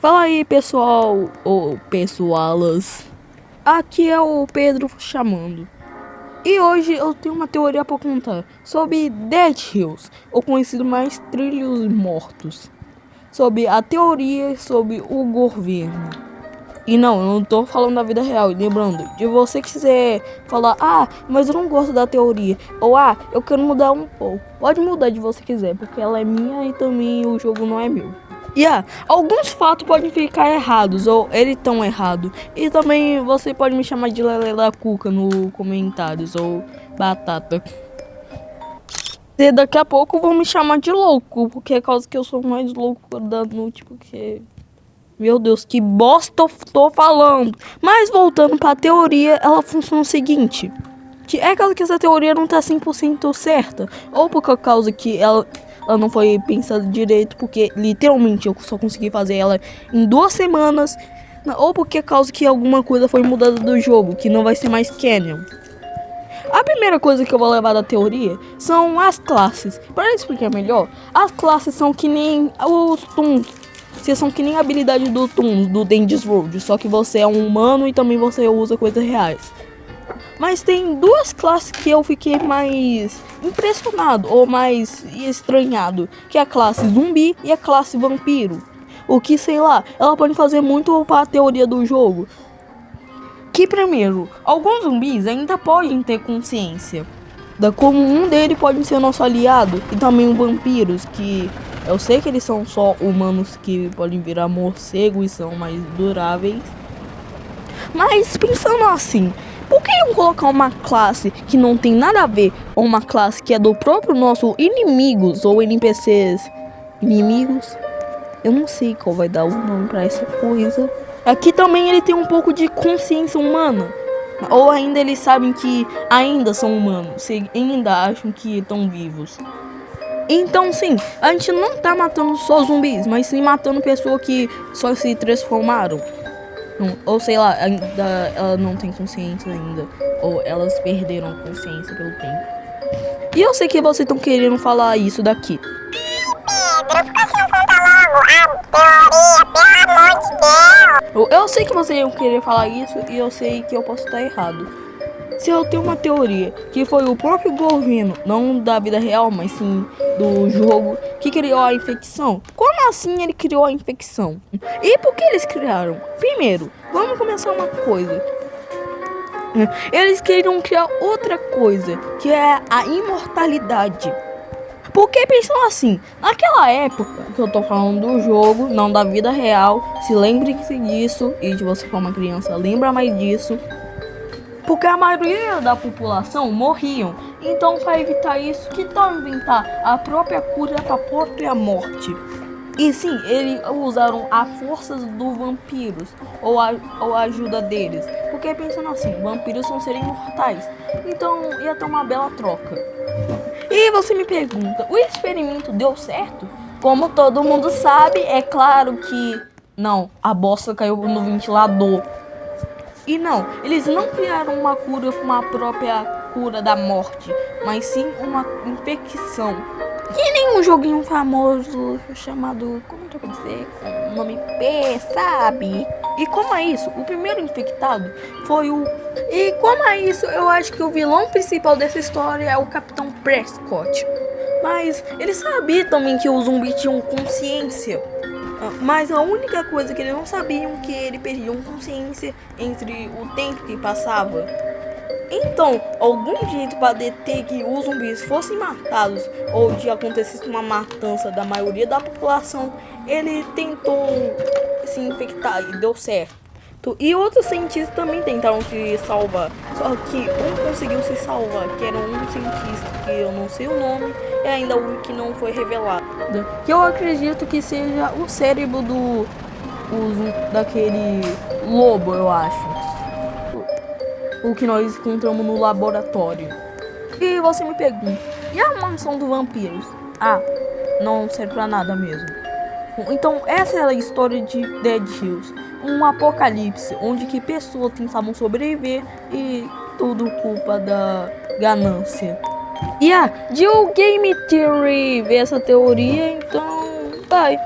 Fala aí, pessoal, ou pessoalas. Aqui é o Pedro chamando. E hoje eu tenho uma teoria para contar sobre Dead Hills, ou conhecido mais Trilhos Mortos. Sobre a teoria sobre o governo. E não, eu não tô falando da vida real. Lembrando, de você quiser falar, mas eu não gosto da teoria, ou eu quero mudar um pouco. Pode mudar de você quiser, porque ela é minha e também o jogo não é meu. E alguns fatos podem ficar errados, ou eles estão errados. E também você pode me chamar de Lele da Cuca no comentários, ou Batata. E daqui a pouco vão me chamar de louco, porque é causa que eu sou mais louco da noite, porque... Meu Deus, que bosta eu tô falando. Mas voltando pra teoria, ela funciona o seguinte. Que é causa que essa teoria não tá 100% certa. Ou por causa que ela não foi pensada direito, porque literalmente eu só consegui fazer ela em 2 semanas. Ou porque causa que alguma coisa foi mudada do jogo, que não vai ser mais Canyon. A primeira coisa que eu vou levar da teoria são as classes. Para explicar melhor, as classes são que nem os Toons. Vocês são que nem a habilidade do Toons, do Dangerous Road, só que você é um humano e também você usa coisas reais. Mas tem 2 classes que eu fiquei mais impressionado ou mais estranhado, que é a classe zumbi e a classe vampiro. O que, sei lá, ela pode fazer muito para a teoria do jogo. Que primeiro, alguns zumbis ainda podem ter consciência, como um deles pode ser nosso aliado, e também os vampiros, que eu sei que eles são só humanos que podem virar morcego e são mais duráveis. Mas pensando assim, por que não colocar uma classe que não tem nada a ver, ou uma classe que é do próprio nosso inimigos, ou NPCs inimigos? Eu não sei qual vai dar o nome pra essa coisa. Aqui também ele tem um pouco de consciência humana. Ou ainda eles sabem que ainda são humanos, ainda acham que estão vivos. Então sim, a gente não tá matando só zumbis, mas sim matando pessoas que só se transformaram. Ou sei lá, ainda ela não tem consciência ainda. Ou elas perderam a consciência pelo tempo. E eu sei que vocês estão querendo falar isso daqui. Pedro, por que você não conta logo a teoria, pelo amor de Deus? Eu sei que vocês iam querer falar isso e eu sei que eu posso estar errado. Se eu tenho uma teoria que foi o próprio governo, não da vida real, mas sim do jogo, que criou a infecção. Como assim ele criou a infecção? E por que eles criaram? Primeiro, vamos começar uma coisa. Eles queriam criar outra coisa, que é a imortalidade. Porque pensam assim, naquela época que eu tô falando do jogo, não da vida real, se lembre-se disso, e se você for uma criança, lembra mais disso. Porque a maioria da população morriam. Então, para evitar isso, que tal inventar a própria cura para a própria morte? E sim, eles usaram as forças dos vampiros, ou a ajuda deles. Porque pensando assim, vampiros são seres imortais. Então, ia ter uma bela troca. E você me pergunta, o experimento deu certo? Como todo mundo sabe, é claro que não, a bosta caiu no ventilador. E não, eles não criaram uma cura com a própria cura da morte, mas sim uma infecção. Que nem um joguinho famoso chamado, como que eu vou dizer, com o nome P, sabe? E como é isso? O primeiro infectado foi o... E como é isso, eu acho que o vilão principal dessa história é o Capitão Prescott. Mas ele sabia também que os zumbis tinham consciência. Mas a única coisa que eles não sabiam que eles perdiam consciência entre o tempo que passava. Então, algum jeito para deter que os zumbis fossem matados ou de acontecesse uma matança da maioria da população, ele tentou se infectar e deu certo. E outros cientistas também tentaram se salvar, só que um conseguiu se salvar, que era um cientista que eu não sei o nome, e ainda um que não foi revelado. Que eu acredito que seja o cérebro daquele lobo, eu acho. O que nós encontramos no laboratório. E você me pergunta, e a mansão dos vampiros? Não serve pra nada mesmo. Então essa é a história de Dead Hills. Um apocalipse, onde que pessoas tentavam sobreviver e tudo culpa da ganância. E de o Game Theory ver essa teoria, então vai.